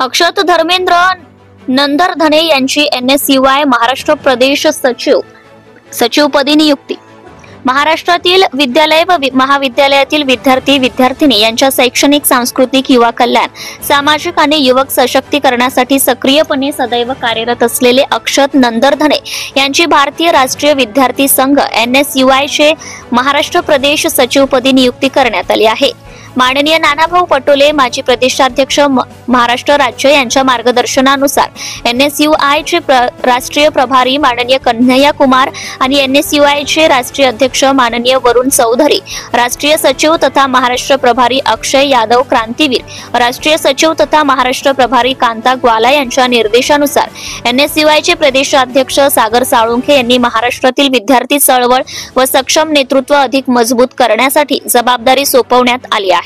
अक्षत धर्मेंद्र नंदरधने यांची NSUI महाराष्ट्र प्रदेश सचिवपदी नियुक्ती। महाराष्ट्रातील विद्यालय व महाविद्यालयातील विद्यार्थी विद्यार्थिनी यांच्या शैक्षणिक, सांस्कृतिक, युवा कल्याण, सामाजिक आणि युवक सशक्तीकरणासाठी सक्रियपणे सदैव कार्यरत असलेले अक्षत नंदरधने यांची भारतीय राष्ट्रीय विद्यार्थी संघ NSUI चे महाराष्ट्र प्रदेश सचिवपदी नियुक्ती करण्यात आली आहे। माननीय नानाभाऊ पटोले माजी प्रदेशाध्यक्ष महाराष्ट्र राज्य यांच्या मार्गदर्शनानुसार NSUI चे राष्ट्रीय प्रभारी माननीय कन्हैया कुमार आणि NSUI चे राष्ट्रीय अध्यक्ष माननीय वरुण चौधरी, राष्ट्रीय सचिव तथा महाराष्ट्र प्रभारी अक्षय यादव क्रांतीवीर, राष्ट्रीय सचिव तथा महाराष्ट्र प्रभारी कांता ग्वाला यांच्या निर्देशानुसार NSUI चे प्रदेशाध्यक्ष सागर साळुंखे यांनी महाराष्ट्रातील विद्यार्थी चळवळ व सक्षम नेतृत्व अधिक मजबूत करण्यासाठी जबाबदारी सोपवण्यात आली आहे।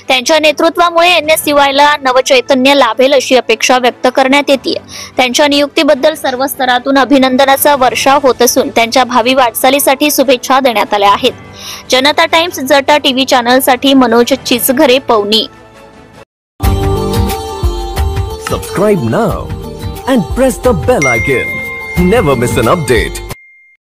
त्यांच्या नेतृत्वामुळे NSUI ला नवचैतन्य लाभेल अशी अपेक्षा व्यक्त करण्यात येते। त्यांच्या नियुक्तीबद्दल सर्व स्तरातून अभिनंदनाचा वर्षाव होत असून त्यांच्या भावी वाटचालीसाठी शुभेच्छा देण्यात आल्या आहेत। जनता टाइम्स जटा टीव्ही चॅनलसाठी Manoj Chichghare, Pawani. Subscribe now and press the bell icon. Never miss an update.